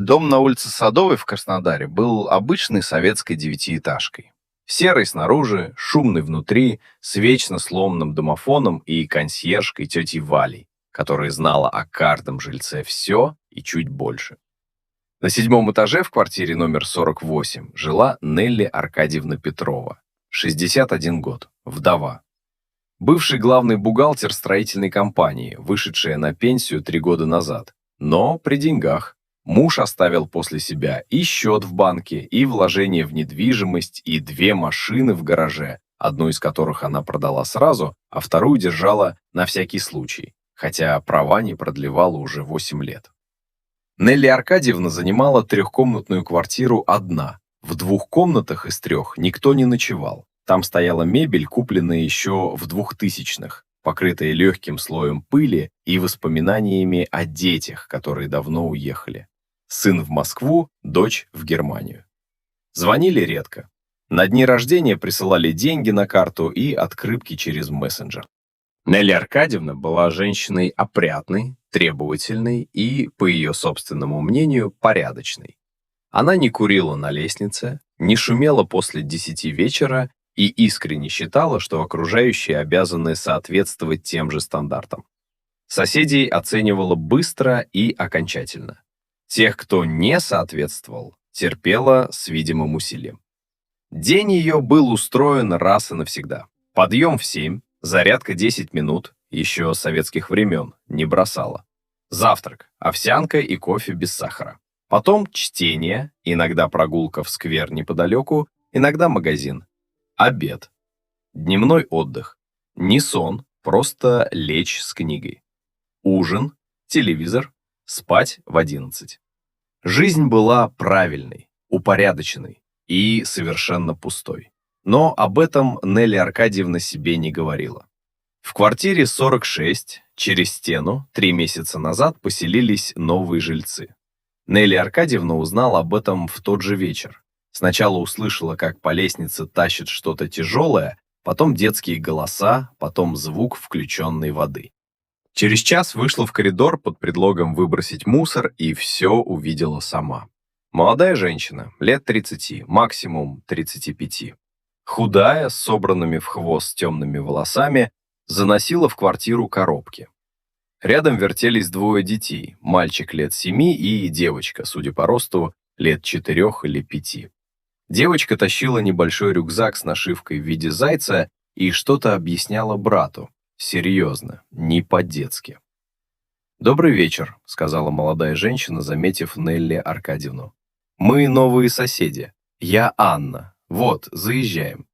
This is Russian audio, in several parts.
Дом на улице Садовой в Краснодаре был обычной советской девятиэтажкой. Серый снаружи, шумный внутри, с вечно сломанным домофоном и консьержкой тетей Валей, которая знала о каждом жильце все и чуть больше. На седьмом этаже в квартире номер 48 жила Нелли Аркадьевна Петрова, 61 год, вдова. Бывший главный бухгалтер строительной компании, вышедшая на пенсию 3 года назад, но при деньгах. Муж оставил после себя и счет в банке, и вложения в недвижимость, и 2 машины в гараже, одну из которых она продала сразу, а вторую держала на всякий случай, хотя права не продлевала уже 8 лет. Нелли Аркадьевна занимала 3-комнатную квартиру одна. В 2 комнатах из 3 никто не ночевал. Там стояла мебель, купленная еще в 2000-х, покрытая легким слоем пыли и воспоминаниями о детях, которые давно уехали. Сын в Москву, дочь в Германию. Звонили редко. На дни рождения присылали деньги на карту и открытки через мессенджер. Нелли Аркадьевна была женщиной опрятной, требовательной и, по ее собственному мнению, порядочной. Она не курила на лестнице, не шумела после 10 вечера и искренне считала, что окружающие обязаны соответствовать тем же стандартам. Соседей оценивала быстро и окончательно. Тех, кто не соответствовал, терпела с видимым усилием. День ее был устроен раз и навсегда. Подъем в 7, зарядка 10 минут, еще советских времен, не бросала. Завтрак, овсянка и кофе без сахара. Потом чтение, иногда прогулка в сквер неподалеку, иногда магазин. Обед. Дневной отдых. Не сон, просто лечь с книгой. Ужин, телевизор, спать в 11. Жизнь была правильной, упорядоченной и совершенно пустой. Но об этом Нелли Аркадьевна себе не говорила. В квартире 46 через стену 3 месяца назад поселились новые жильцы. Нелли Аркадьевна узнала об этом в тот же вечер. Сначала услышала, как по лестнице тащит что-то тяжелое, потом детские голоса, потом звук включенной воды. Через час вышла в коридор под предлогом выбросить мусор и все увидела сама. Молодая женщина, лет 30, максимум 35. Худая, с собранными в хвост темными волосами, заносила в квартиру коробки. Рядом вертелись 2 детей, мальчик лет 7 и девочка, судя по росту, лет 4 или 5. Девочка тащила небольшой рюкзак с нашивкой в виде зайца и что-то объясняла брату. Серьезно, не по-детски. «Добрый вечер», — сказала молодая женщина, заметив Нелли Аркадьевну. «Мы новые соседи. Я Анна. Вот, заезжаем».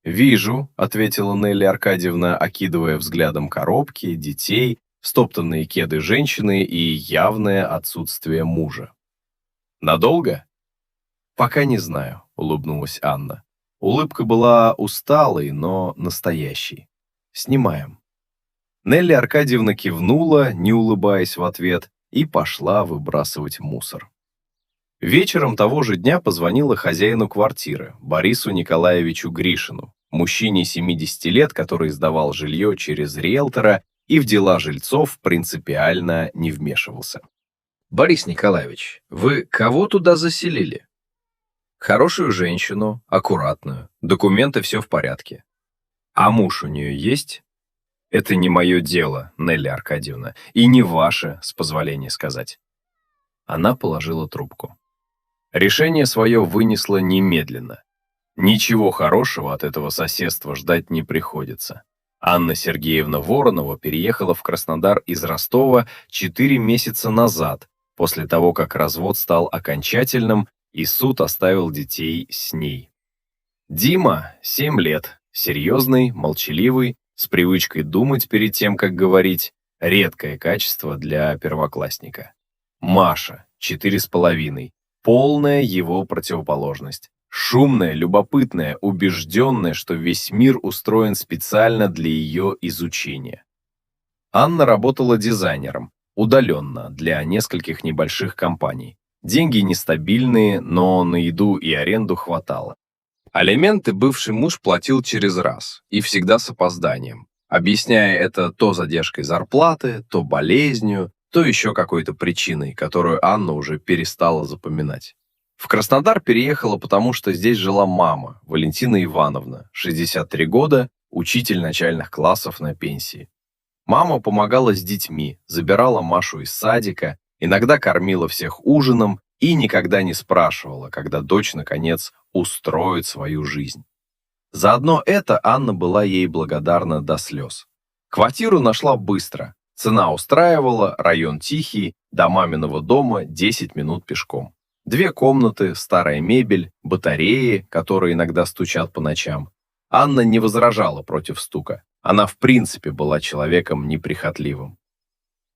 «Вижу», — ответила Нелли Аркадьевна, окидывая взглядом коробки, детей, стоптанные кеды женщины и явное отсутствие мужа. «Надолго?» «Пока не знаю», — улыбнулась Анна. Улыбка была усталой, но настоящей. «Снимаем». Нелли Аркадьевна кивнула, не улыбаясь в ответ, и пошла выбрасывать мусор. Вечером того же дня позвонила хозяину квартиры, Борису Николаевичу Гришину, мужчине 70 лет, который сдавал жилье через риэлтора и в дела жильцов принципиально не вмешивался. «Борис Николаевич, вы кого туда заселили?» «Хорошую женщину, аккуратную, документы все в порядке. А муж у нее есть?» «Это не мое дело, Нелли Аркадьевна, и не ваше, с позволения сказать». Она положила трубку. Решение свое вынесла немедленно. Ничего хорошего от этого соседства ждать не приходится. Анна Сергеевна Воронова переехала в Краснодар из Ростова 4 месяца назад, после того, как развод стал окончательным и суд оставил детей с ней. Дима, 7 лет, серьезный, молчаливый, с привычкой думать перед тем, как говорить, редкое качество для первоклассника. Маша, 4,5, полная его противоположность. Шумная, любопытная, убежденная, что весь мир устроен специально для ее изучения. Анна работала дизайнером, удаленно, для нескольких небольших компаний. Деньги нестабильные, но на еду и аренду хватало. Алименты бывший муж платил через раз и всегда с опозданием, объясняя это то задержкой зарплаты, то болезнью, то еще какой-то причиной, которую Анна уже перестала запоминать. В Краснодар переехала, потому что здесь жила мама, Валентина Ивановна, 63 года, учитель начальных классов на пенсии. Мама помогала с детьми, забирала Машу из садика, иногда кормила всех ужином и никогда не спрашивала, когда дочь, наконец, устроит свою жизнь. Заодно это Анна была ей благодарна до слез. Квартиру нашла быстро. Цена устраивала, район тихий, до маминого дома 10 минут пешком. 2 комнаты, старая мебель, батареи, которые иногда стучат по ночам. Анна не возражала против стука. Она в принципе была человеком неприхотливым.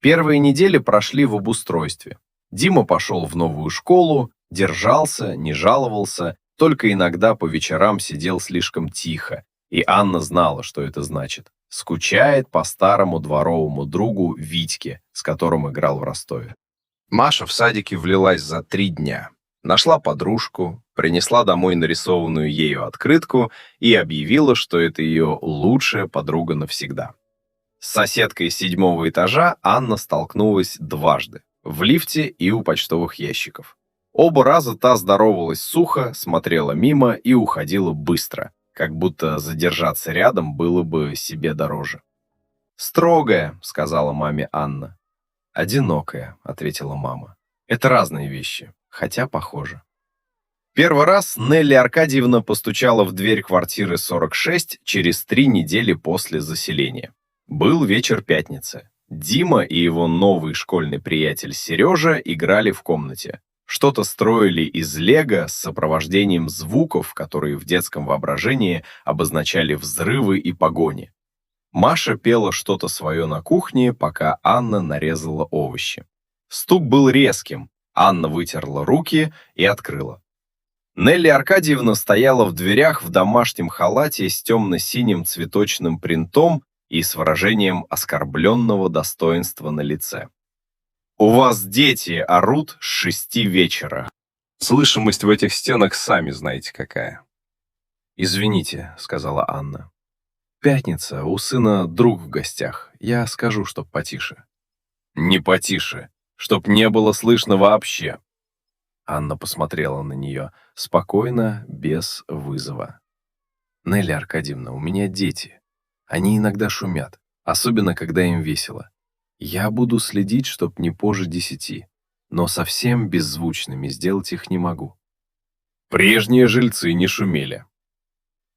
Первые недели прошли в обустройстве. Дима пошел в новую школу, держался, не жаловался, только иногда по вечерам сидел слишком тихо, и Анна знала, что это значит. Скучает по старому дворовому другу Витьке, с которым играл в Ростове. Маша в садике влилась за 3 дня. Нашла подружку, принесла домой нарисованную ею открытку и объявила, что это ее лучшая подруга навсегда. С соседкой с 7-го этажа Анна столкнулась дважды – в лифте и у почтовых ящиков. Оба раза та здоровалась сухо, смотрела мимо и уходила быстро, как будто задержаться рядом было бы себе дороже. «Строгая», — сказала маме Анна. «Одинокая», — ответила мама. «Это разные вещи, хотя похоже». Первый раз Нелли Аркадьевна постучала в дверь квартиры 46 через 3 недели после заселения. Был вечер пятницы. Дима и его новый школьный приятель Сережа играли в комнате. Что-то строили из лего с сопровождением звуков, которые в детском воображении обозначали взрывы и погони. Маша пела что-то свое на кухне, пока Анна нарезала овощи. Стук был резким. Анна вытерла руки и открыла. Нелли Аркадьевна стояла в дверях в домашнем халате с темно-синим цветочным принтом и с выражением оскорбленного достоинства на лице. «У вас дети орут с 6 вечера. Слышимость в этих стенах сами знаете какая». «Извините», — сказала Анна. «Пятница, у сына друг в гостях. Я скажу, чтоб потише». «Не потише, чтоб не было слышно вообще». Анна посмотрела на нее спокойно, без вызова. «Нелли Аркадьевна, у меня дети. Они иногда шумят, особенно когда им весело. Я буду следить, чтоб не позже 10, но совсем беззвучными сделать их не могу». «Прежние жильцы не шумели».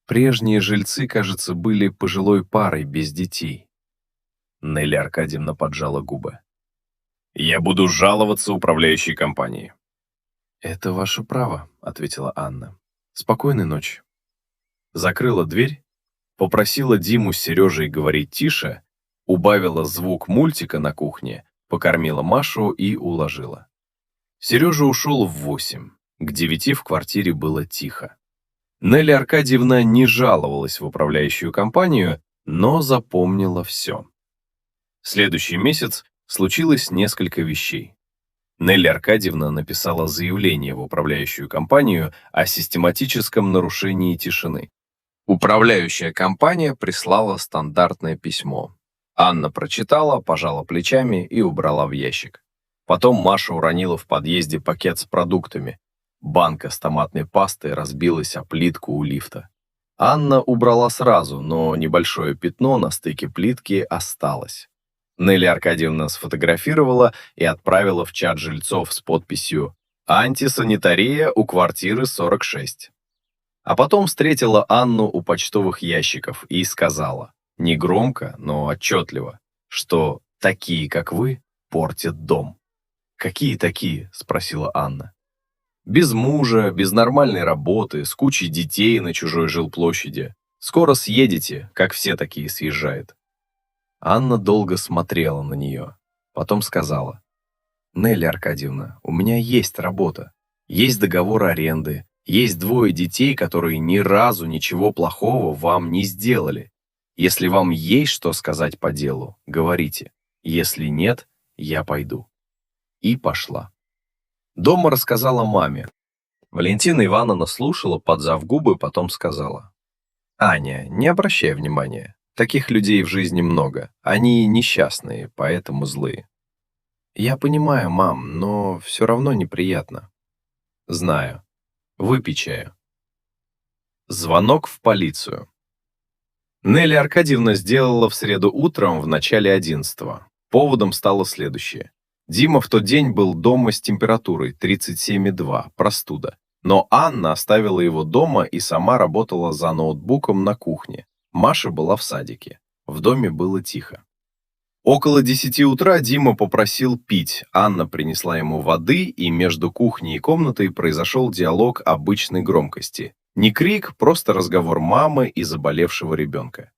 «Прежние жильцы, кажется, были пожилой парой без детей». Нелли Аркадьевна поджала губы. «Я буду жаловаться управляющей компании». «Это ваше право», — ответила Анна. «Спокойной ночи». Закрыла дверь, попросила Диму с Сережей говорить тише, убавила звук мультика на кухне, покормила Машу и уложила. Сережа ушел в 8, к 9 в квартире было тихо. Нелли Аркадьевна не жаловалась в управляющую компанию, но запомнила все. В следующий месяц случилось несколько вещей. Нелли Аркадьевна написала заявление в управляющую компанию о систематическом нарушении тишины. Управляющая компания прислала стандартное письмо. Анна прочитала, пожала плечами и убрала в ящик. Потом Маша уронила в подъезде пакет с продуктами. Банка с томатной пастой разбилась о плитку у лифта. Анна убрала сразу, но небольшое пятно на стыке плитки осталось. Нелли Аркадьевна сфотографировала и отправила в чат жильцов с подписью «Антисанитария у квартиры 46». А потом встретила Анну у почтовых ящиков и сказала, негромко, но отчетливо, что «такие, как вы, портят дом». «Какие такие?» – спросила Анна. «Без мужа, без нормальной работы, с кучей детей на чужой жилплощади. Скоро съедете, как все такие съезжают». Анна долго смотрела на нее, потом сказала, «Нелли Аркадьевна, у меня есть работа, есть договор аренды, есть 2 детей, которые ни разу ничего плохого вам не сделали. Если вам есть что сказать по делу, говорите, если нет, я пойду». И пошла. Дома рассказала маме. Валентина Ивановна слушала, поджав губы, потом сказала, «Аня, не обращай внимания. Таких людей в жизни много. Они несчастные, поэтому злые». Я понимаю, мам, но все равно неприятно. Знаю. Выпей чаю. Звонок в полицию. Нелли Аркадьевна сделала в среду утром в начале 11-го. Поводом стало следующее. Дима в тот день был дома с температурой 37,2, простуда. Но Анна оставила его дома и сама работала за ноутбуком на кухне. Маша была в садике. В доме было тихо. Около 10 утра Дима попросил пить. Анна принесла ему воды, и между кухней и комнатой произошел диалог обычной громкости. Не крик, просто разговор мамы и заболевшего ребенка.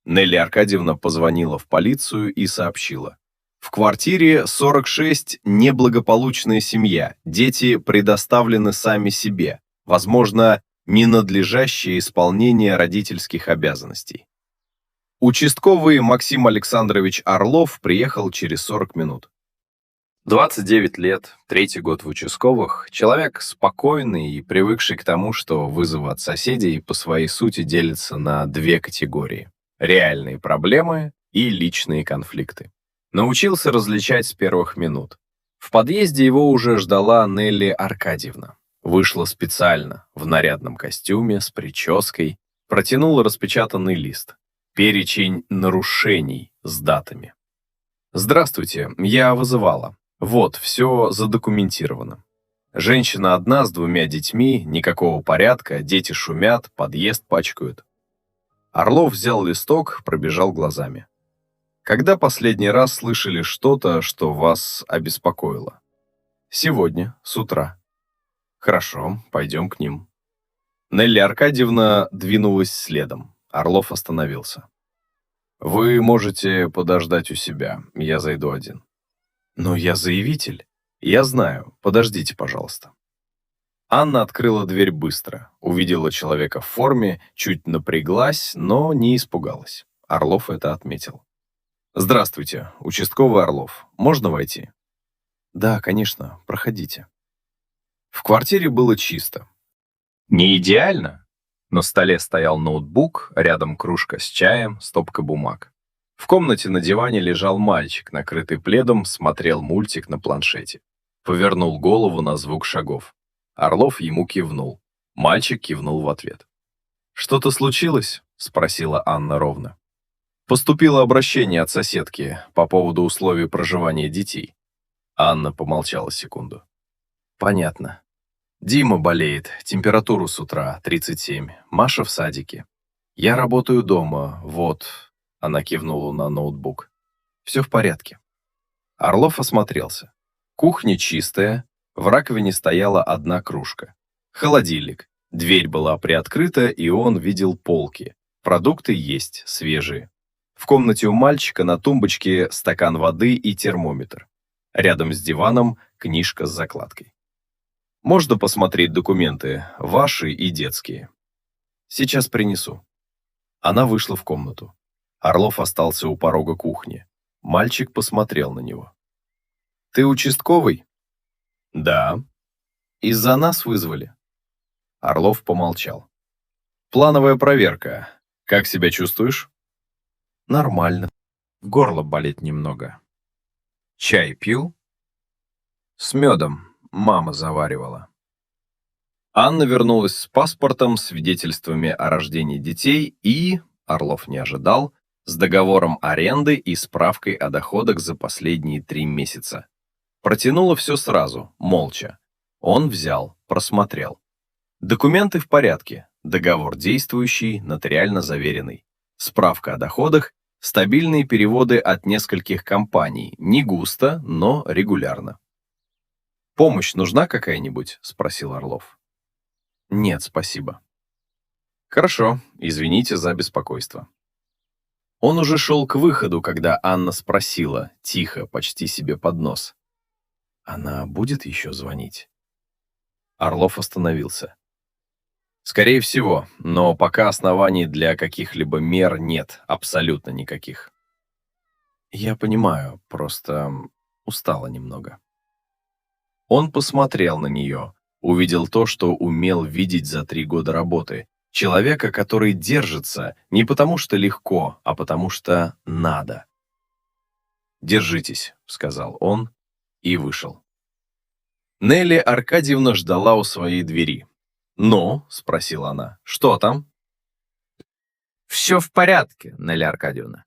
Нелли Аркадьевна позвонила в полицию и сообщила. В квартире 46 неблагополучная семья, дети предоставлены сами себе, возможно, ненадлежащее исполнение родительских обязанностей. Участковый Максим Александрович Орлов приехал через 40 минут. 29 лет, третий год в участковых, человек спокойный и привыкший к тому, что вызовы от соседей по своей сути делятся на две категории – реальные проблемы и личные конфликты. Научился различать с первых минут. В подъезде его уже ждала Нелли Аркадьевна. Вышла специально, в нарядном костюме, с прической, протянула распечатанный лист. Перечень нарушений с датами. Здравствуйте, я вызывала. Вот, все задокументировано. Женщина одна с 2 детьми, никакого порядка, дети шумят, подъезд пачкают. Орлов взял листок, пробежал глазами. Когда последний раз слышали что-то, что вас обеспокоило? Сегодня, с утра. Хорошо, пойдем к ним. Нелли Аркадьевна двинулась следом. Орлов остановился. «Вы можете подождать у себя, я зайду один». «Но я заявитель». «Я знаю, подождите, пожалуйста». Анна открыла дверь быстро, увидела человека в форме, чуть напряглась, но не испугалась. Орлов это отметил. «Здравствуйте, участковый Орлов. Можно войти?» «Да, конечно, проходите». В квартире было чисто. Не идеально. На столе стоял ноутбук, рядом кружка с чаем, стопка бумаг. В комнате на диване лежал мальчик, накрытый пледом, смотрел мультик на планшете. Повернул голову на звук шагов. Орлов ему кивнул. Мальчик кивнул в ответ. «Что-то случилось?» — спросила Анна ровно. Поступило обращение от соседки по поводу условий проживания детей. Анна помолчала секунду. «Понятно. Дима болеет, температуру с утра 37, Маша в садике. Я работаю дома, вот», — она кивнула на ноутбук. «Все в порядке». Орлов осмотрелся. Кухня чистая, в раковине стояла одна кружка. Холодильник. Дверь была приоткрыта, и он видел полки. Продукты есть, свежие. В комнате у мальчика на тумбочке стакан воды и термометр. Рядом с диваном книжка с закладкой. «Можно посмотреть документы, ваши и детские?» «Сейчас принесу». Она вышла в комнату. Орлов остался у порога кухни. Мальчик посмотрел на него. «Ты участковый?» «Да». «Из-за нас вызвали?» Орлов помолчал. «Плановая проверка. Как себя чувствуешь?» «Нормально. Горло болит немного». «Чай пил?» «С медом. Мама заваривала». Анна вернулась с паспортом, свидетельствами о рождении детей и, Орлов не ожидал, с договором аренды и справкой о доходах за последние 3 месяца. Протянула все сразу, молча. Он взял, просмотрел. Документы в порядке, договор действующий, нотариально заверенный. Справка о доходах, стабильные переводы от нескольких компаний, не густо, но регулярно. «Помощь нужна какая-нибудь?» — спросил Орлов. «Нет, спасибо». «Хорошо, извините за беспокойство». Он уже шел к выходу, когда Анна спросила, тихо, почти себе под нос. «Она будет еще звонить?» Орлов остановился. «Скорее всего, но пока оснований для каких-либо мер нет, абсолютно никаких». «Я понимаю, просто устала немного». Он посмотрел на нее, увидел то, что умел видеть за 3 года работы. Человека, который держится не потому что легко, а потому что надо. «Держитесь», — сказал он и вышел. Нелли Аркадьевна ждала у своей двери. «Ну?» — спросила она. «Что там?» Все в порядке, Нелли Аркадьевна.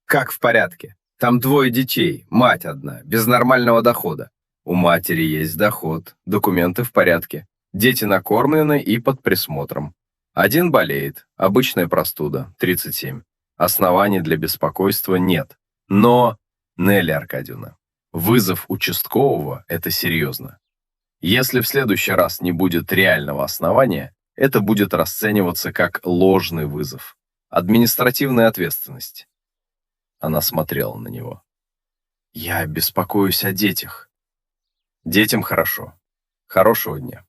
«Как в порядке? Там двое детей, мать одна, без нормального дохода. У матери есть доход, документы в порядке, дети накормлены и под присмотром. Один болеет, обычная простуда, 37. Оснований для беспокойства нет. Но, Нелли Аркадьевна, вызов участкового — это серьезно. Если в следующий раз не будет реального основания, это будет расцениваться как ложный вызов. Административная ответственность». Она смотрела на него. «Я беспокоюсь о детях. Детям хорошо. Хорошего дня».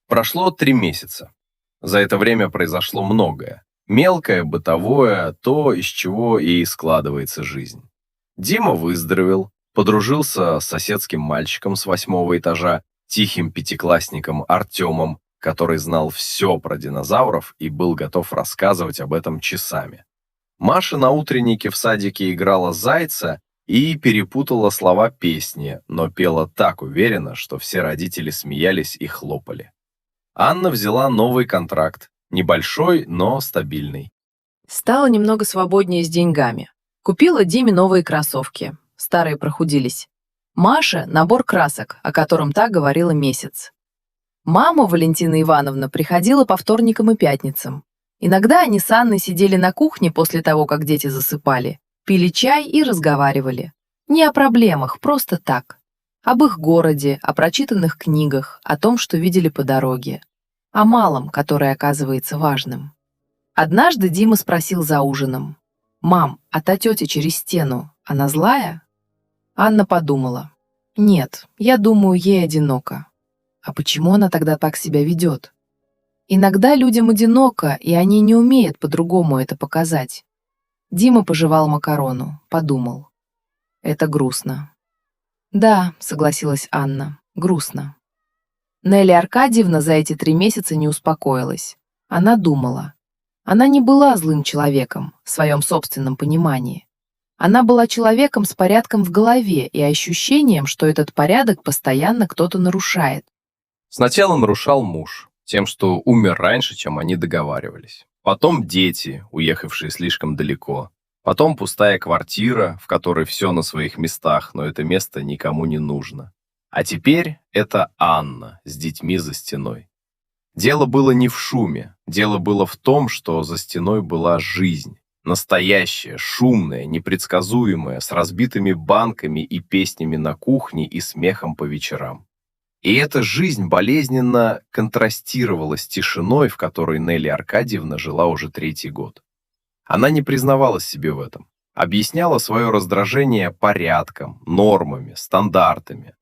Прошло 3 месяца. За это время произошло многое. Мелкое, бытовое, то, из чего и складывается жизнь. Дима выздоровел, подружился с соседским мальчиком с 8-го этажа, тихим пятиклассником Артемом, который знал все про динозавров и был готов рассказывать об этом часами. Маша на утреннике в садике играла зайца и перепутала слова песни, но пела так уверенно, что все родители смеялись и хлопали. Анна взяла новый контракт, небольшой, но стабильный. Стало немного свободнее с деньгами. Купила Диме новые кроссовки. Старые прохудились. Маше набор красок, о котором та говорила месяц. Мама Валентина Ивановна приходила по вторникам и пятницам. Иногда они с Анной сидели на кухне после того, как дети засыпали, пили чай и разговаривали. Не о проблемах, просто так. Об их городе, о прочитанных книгах, о том, что видели по дороге. О малом, которое оказывается важным. Однажды Дима спросил за ужином: «Мам, а та тетя через стену, она злая?» Анна подумала: «Нет, я думаю, ей одиноко». А почему она тогда так себя ведет? Иногда людям одиноко, и они не умеют по-другому это показать. Дима пожевал макарону, подумал: это грустно. «Да», — согласилась Анна, — «грустно». Нелли Аркадьевна за эти 3 месяца не успокоилась. Она думала. Она не была злым человеком в своем собственном понимании. Она была человеком с порядком в голове и ощущением, что этот порядок постоянно кто-то нарушает. Сначала нарушал муж, тем, что умер раньше, чем они договаривались. Потом дети, уехавшие слишком далеко. Потом пустая квартира, в которой все на своих местах, но это место никому не нужно. А теперь это Анна с детьми за стеной. Дело было не в шуме, дело было в том, что за стеной была жизнь. Настоящая, шумная, непредсказуемая, с разбитыми банками и песнями на кухне и смехом по вечерам. И эта жизнь болезненно контрастировала с тишиной, в которой Нелли Аркадьевна жила уже 3-й год. Она не признавалась себе в этом, объясняла свое раздражение порядком, нормами, стандартами.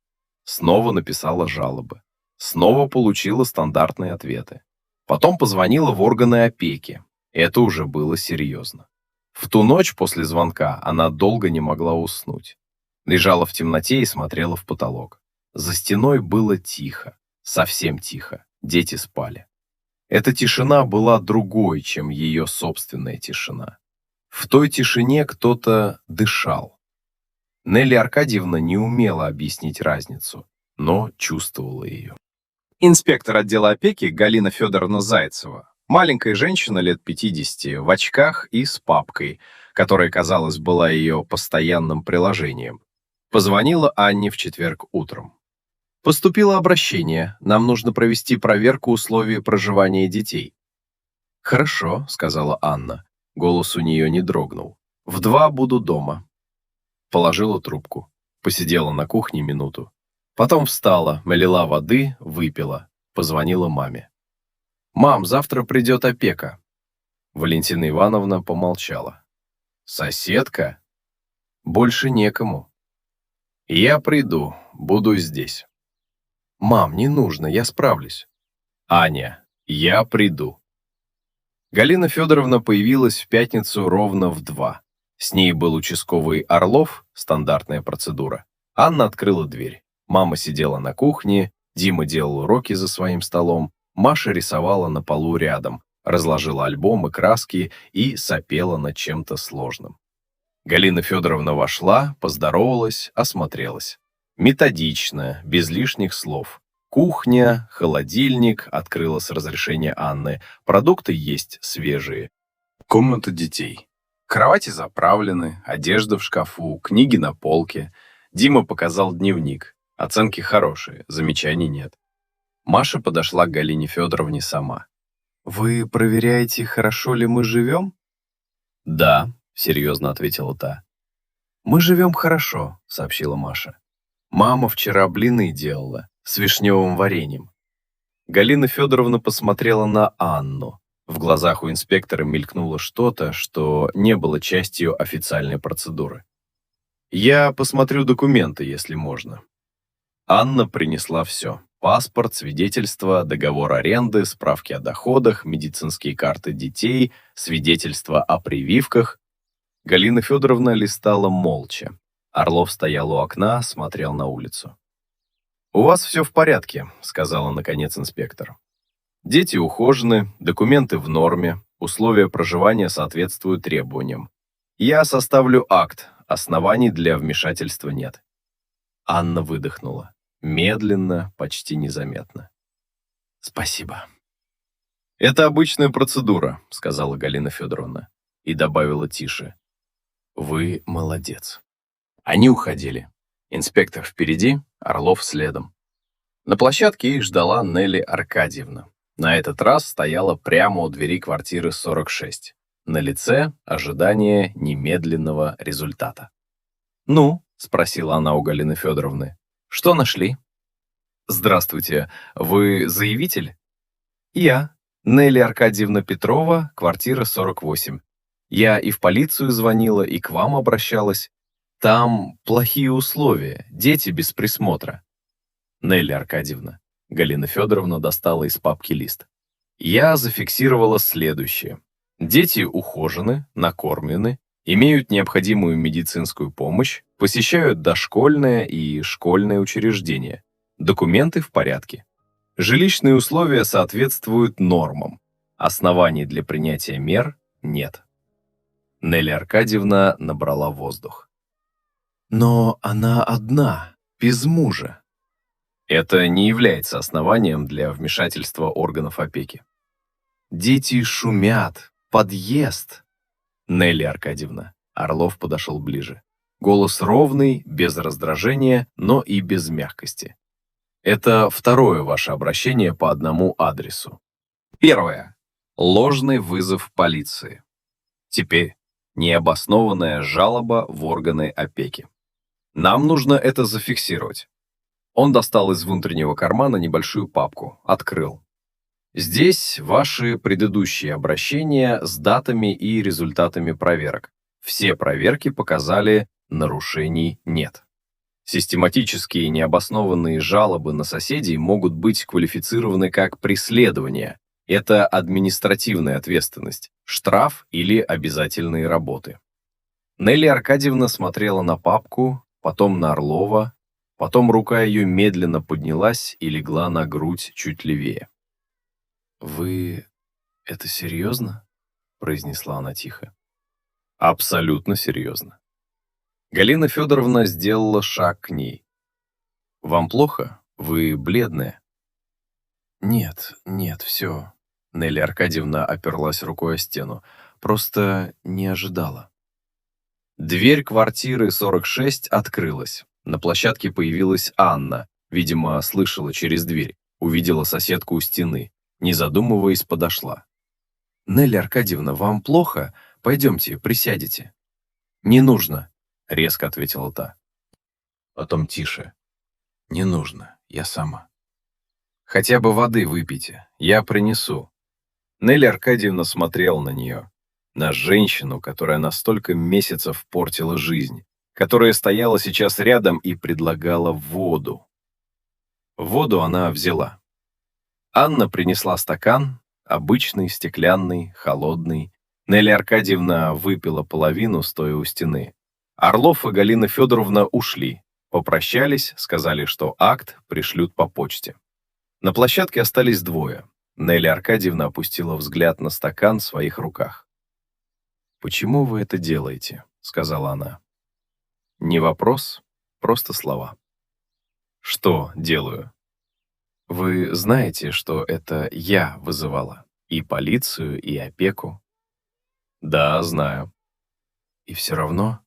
Снова написала жалобы, снова получила стандартные ответы. Потом позвонила в органы опеки. Это уже было серьезно. В ту ночь после звонка она долго не могла уснуть. Лежала в темноте и смотрела в потолок. За стеной было тихо, совсем тихо, дети спали. Эта тишина была другой, чем ее собственная тишина. В той тишине кто-то дышал. Нелли Аркадьевна не умела объяснить разницу, но чувствовала ее. Инспектор отдела опеки Галина Федоровна Зайцева, маленькая женщина лет 50, в очках и с папкой, которая, казалось, была ее постоянным приложением, позвонила Анне в четверг утром. «Поступило обращение. Нам нужно провести проверку условий проживания детей». «Хорошо», — сказала Анна. Голос у нее не дрогнул. «В 2 буду дома». Положила трубку. Посидела на кухне минуту. Потом встала, налила воды, выпила. Позвонила маме. «Мам, завтра придет опека». Валентина Ивановна помолчала. «Соседка? Больше некому». «Я приду, буду здесь». «Мам, не нужно, я справлюсь». «Аня, я приду». Галина Федоровна появилась в пятницу ровно в 2. С ней был участковый Орлов, стандартная процедура. Анна открыла дверь. Мама сидела на кухне, Дима делал уроки за своим столом, Маша рисовала на полу рядом, разложила альбомы, краски и сопела над чем-то сложным. Галина Федоровна вошла, поздоровалась, осмотрелась. Методично, без лишних слов. Кухня, холодильник, открыла с разрешения Анны. Продукты есть свежие. Комната детей. Кровати заправлены, одежда в шкафу, книги на полке. Дима показал дневник. Оценки хорошие, замечаний нет. Маша подошла к Галине Федоровне сама. «Вы проверяете, хорошо ли мы живем?» «Да», — серьезно ответила та. «Мы живем хорошо», — сообщила Маша. «Мама вчера блины делала с вишневым вареньем». Галина Федоровна посмотрела на Анну. В глазах у инспектора мелькнуло что-то, что не было частью официальной процедуры. «Я посмотрю документы, если можно». Анна принесла все. Паспорт, свидетельство, договор аренды, справки о доходах, медицинские карты детей, свидетельства о прививках. Галина Федоровна листала молча. Орлов стоял у окна, смотрел на улицу. «У вас все в порядке», — сказала наконец инспектор. «Дети ухожены, документы в норме, условия проживания соответствуют требованиям. Я составлю акт, оснований для вмешательства нет». Анна выдохнула. Медленно, почти незаметно. «Спасибо». «Это обычная процедура», — сказала Галина Федоровна. И добавила тише. «Вы молодец». Они уходили. Инспектор впереди, Орлов следом. На площадке их ждала Нелли Аркадьевна. На этот раз стояла прямо у двери квартиры 46. На лице ожидание немедленного результата. «Ну?» — спросила она у Галины Федоровны. «Что нашли?» «Здравствуйте. Вы заявитель?» «Я. Нелли Аркадьевна Петрова, квартира 48. Я и в полицию звонила, и к вам обращалась. Там плохие условия, дети без присмотра». «Нелли Аркадьевна». Галина Федоровна достала из папки лист. «Я зафиксировала следующее. Дети ухожены, накормлены, имеют необходимую медицинскую помощь, посещают дошкольное и школьное учреждение. Документы в порядке. Жилищные условия соответствуют нормам. Оснований для принятия мер нет». Нелли Аркадьевна набрала воздух. «Но она одна, без мужа». «Это не является основанием для вмешательства органов опеки». «Дети шумят. Подъезд». «Нелли Аркадьевна». Орлов подошел ближе. Голос ровный, без раздражения, но и без мягкости. «Это второе ваше обращение по одному адресу. Первое. Ложный вызов полиции. Теперь необоснованная жалоба в органы опеки. Нам нужно это зафиксировать». Он достал из внутреннего кармана небольшую папку, открыл. «Здесь ваши предыдущие обращения с датами и результатами проверок. Все проверки показали, нарушений нет. Систематические необоснованные жалобы на соседей могут быть квалифицированы как преследование. Это административная ответственность, штраф или обязательные работы». Нелли Аркадьевна смотрела на папку, потом на Орлова, потом рука ее медленно поднялась и легла на грудь чуть левее. «Вы это серьезно?» — произнесла она тихо. «Абсолютно серьезно». Галина Федоровна сделала шаг к ней. «Вам плохо? Вы бледная?» «Нет, все». Нелли Аркадьевна оперлась рукой о стену. «Просто не ожидала». Дверь квартиры 46 открылась. На площадке появилась Анна. Видимо, слышала через дверь. Увидела соседку у стены. Не задумываясь, подошла. «Нелли Аркадьевна, вам плохо? Пойдемте, присядете». «Не нужно», — резко ответила та. Потом тише. «Не нужно, я сама». «Хотя бы воды выпейте, я принесу». Нелли Аркадьевна смотрела на нее. На женщину, которая на столько месяцев портила жизнь, которая стояла сейчас рядом и предлагала воду. Воду она взяла. Анна принесла стакан, обычный, стеклянный, холодный. Нелли Аркадьевна выпила половину, стоя у стены. Орлов и Галина Федоровна ушли, попрощались, сказали, что акт пришлют по почте. На площадке остались двое. Нелли Аркадьевна опустила взгляд на стакан в своих руках. «Почему вы это делаете?» — сказала она. Не вопрос, просто слова. Что делаю? Вы знаете, что это я вызывала и полицию, и опеку? Да, знаю. И все равно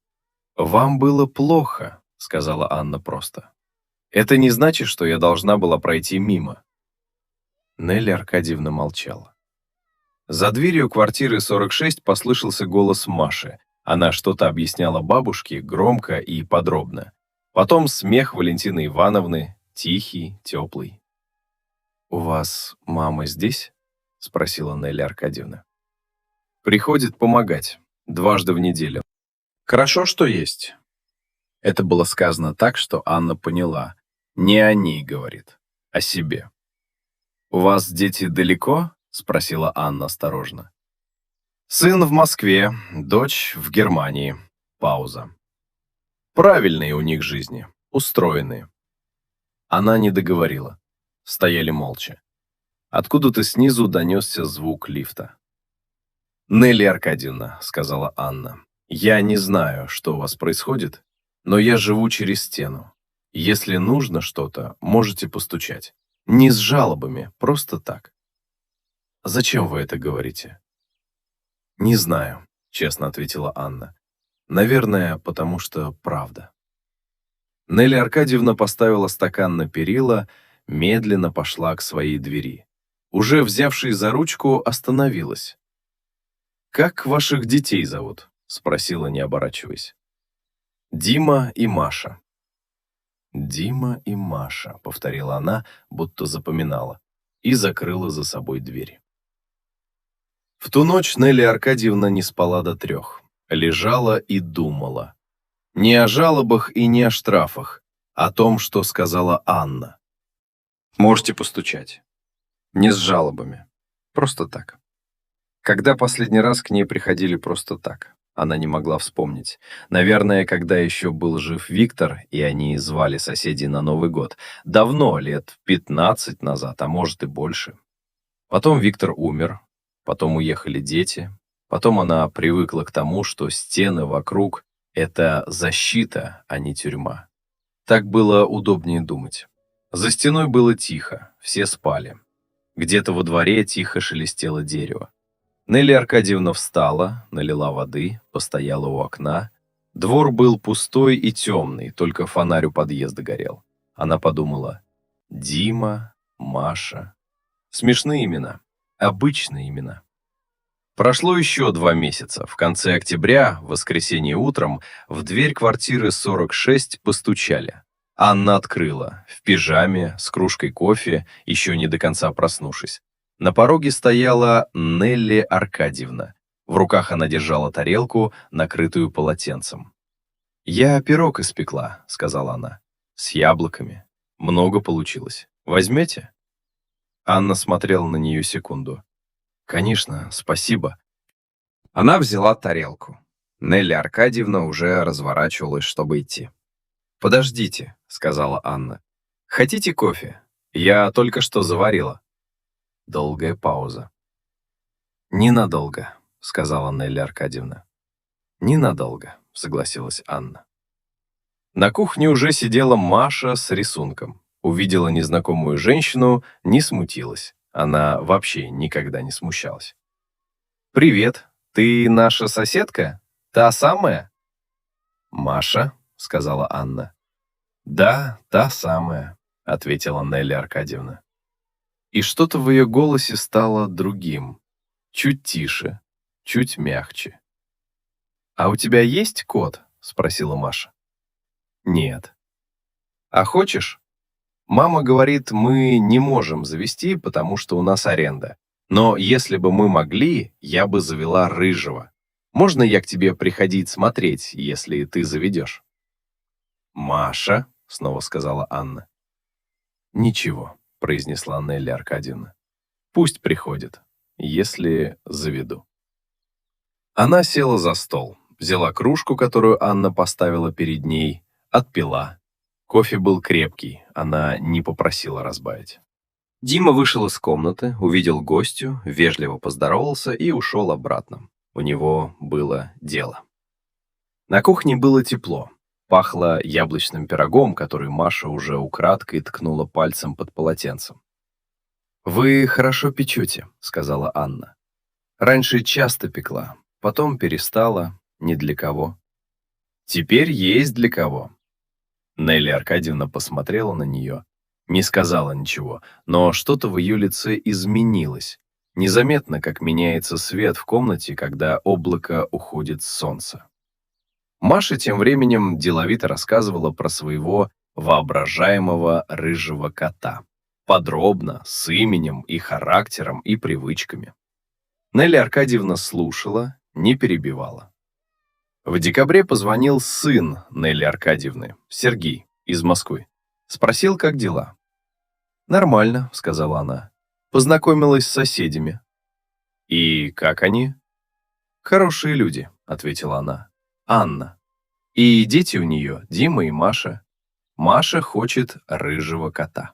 вам было плохо, сказала Анна просто. Это не значит, что я должна была пройти мимо. Нелли Аркадьевна молчала. За дверью квартиры 46 послышался голос Маши. Она что-то объясняла бабушке громко и подробно. Потом смех Валентины Ивановны, тихий, теплый. «У вас мама здесь?» — спросила Нелли Аркадьевна. «Приходит помогать. Дважды в неделю». «Хорошо, что есть». Это было сказано так, что Анна поняла. Не о ней говорит, о себе. «У вас дети далеко?» — спросила Анна осторожно. «Сын в Москве, дочь в Германии». Пауза. «Правильные у них жизни, устроенные». Она не договорила. Стояли молча. Откуда-то снизу донесся звук лифта. «Нелли Аркадьевна», — сказала Анна, — «я не знаю, что у вас происходит, но я живу через стену. Если нужно что-то, можете постучать. Не с жалобами, просто так». «Зачем вы это говорите?» «Не знаю», — честно ответила Анна. «Наверное, потому что правда». Нелли Аркадьевна поставила стакан на перила, медленно пошла к своей двери. Уже взявшись за ручку, остановилась. «Как ваших детей зовут?» — спросила, не оборачиваясь. «Дима и Маша». «Дима и Маша», — повторила она, будто запоминала, и закрыла за собой дверь. В ту ночь Нелли Аркадьевна не спала до 3, лежала и думала. Не о жалобах и не о штрафах, о том, что сказала Анна. «Можете постучать. Не с жалобами. Просто так». Когда последний раз к ней приходили просто так? Она не могла вспомнить. Наверное, когда еще был жив Виктор, и они звали соседей на Новый год. Давно, лет 15 назад, а может и больше. Потом Виктор умер, потом уехали дети, потом она привыкла к тому, что стены вокруг — это защита, а не тюрьма. Так было удобнее думать. За стеной было тихо, все спали. Где-то во дворе тихо шелестело дерево. Нелли Аркадьевна встала, налила воды, постояла у окна. Двор был пустой и темный, только фонарь у подъезда горел. Она подумала: Дима, Маша. Смешные имена, обычные имена. Прошло еще 2 месяца. В конце октября, в воскресенье утром, в дверь квартиры 46 постучали. Анна открыла, в пижаме, с кружкой кофе, еще не до конца проснувшись. На пороге стояла Нелли Аркадьевна. В руках она держала тарелку, накрытую полотенцем. «Я пирог испекла», — сказала она, — «с яблоками. Много получилось. Возьмете?» Анна смотрела на нее секунду. «Конечно, спасибо». Она взяла тарелку. Нелли Аркадьевна уже разворачивалась, чтобы идти. «Подождите», — сказала Анна. «Хотите кофе? Я только что заварила». Долгая пауза. «Ненадолго», — сказала Нелли Аркадьевна. «Ненадолго», — согласилась Анна. На кухне уже сидела Маша с рисунком. Увидела незнакомую женщину, не смутилась. Она вообще никогда не смущалась. «Привет, ты наша соседка? Та самая?» «Маша», — сказала Анна. «Да, та самая», — ответила Нелли Аркадьевна. И что-то в ее голосе стало другим, чуть тише, чуть мягче. «А у тебя есть кот?» — спросила Маша. «Нет». «А хочешь?» «Мама говорит, мы не можем завести, потому что у нас аренда. Но если бы мы могли, я бы завела рыжего. Можно я к тебе приходить смотреть, если ты заведешь?» «Маша», — снова сказала Анна. «Ничего», — произнесла Нелли Аркадьевна. «Пусть приходит, если заведу». Она села за стол, взяла кружку, которую Анна поставила перед ней, отпила. Кофе был крепкий, она не попросила разбавить. Дима вышел из комнаты, увидел гостью, вежливо поздоровался и ушел обратно. У него было дело. На кухне было тепло. Пахло яблочным пирогом, который Маша уже украдкой ткнула пальцем под полотенцем. «Вы хорошо печете», — сказала Анна. «Раньше часто пекла, потом перестала, ни для кого. Теперь есть для кого». Нелли Аркадьевна посмотрела на нее, не сказала ничего, но что-то в ее лице изменилось. Незаметно, как меняется свет в комнате, когда облако уходит с солнца. Маша тем временем деловито рассказывала про своего воображаемого рыжего кота. Подробно, с именем и характером и привычками. Нелли Аркадьевна слушала, не перебивала. В декабре позвонил сын Нелли Аркадьевны, Сергей, из Москвы. Спросил, как дела. «Нормально», — сказала она. «Познакомилась с соседями». «И как они?» «Хорошие люди», — ответила она. «Анна. И дети у нее, Дима и Маша. Маша хочет рыжего кота».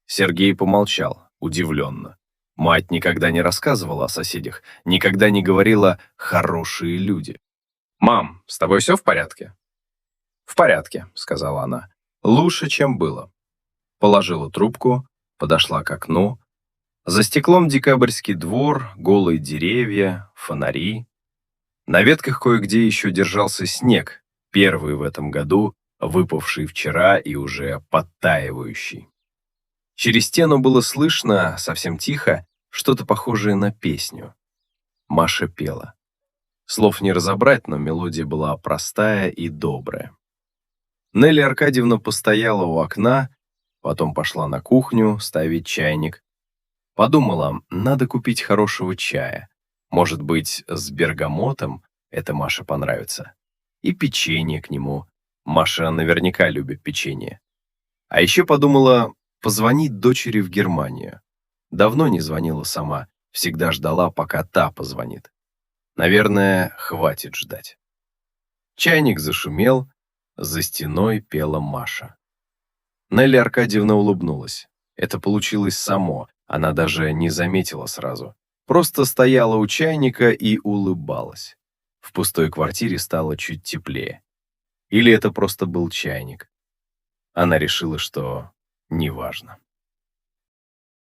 Сергей помолчал, удивленно. Мать никогда не рассказывала о соседях, никогда не говорила «хорошие люди». «Мам, с тобой все в порядке?» «В порядке», — сказала она. «Лучше, чем было». Положила трубку, подошла к окну. За стеклом декабрьский двор, голые деревья, фонари. На ветках кое-где еще держался снег, первый в этом году, выпавший вчера и уже подтаивающий. Через стену было слышно, совсем тихо, что-то похожее на песню. Маша пела. Слов не разобрать, но мелодия была простая и добрая. Нелли Аркадьевна постояла у окна, потом пошла на кухню ставить чайник. Подумала, надо купить хорошего чая. Может быть, с бергамотом, это Маше понравится. И печенье к нему. Маша наверняка любит печенье. А еще подумала, позвонить дочери в Германию. Давно не звонила сама, всегда ждала, пока та позвонит. Наверное, хватит ждать. Чайник зашумел, за стеной пела Маша. Нелли Аркадьевна улыбнулась. Это получилось само, она даже не заметила сразу. Просто стояла у чайника и улыбалась. В пустой квартире стало чуть теплее. Или это просто был чайник. Она решила, что неважно.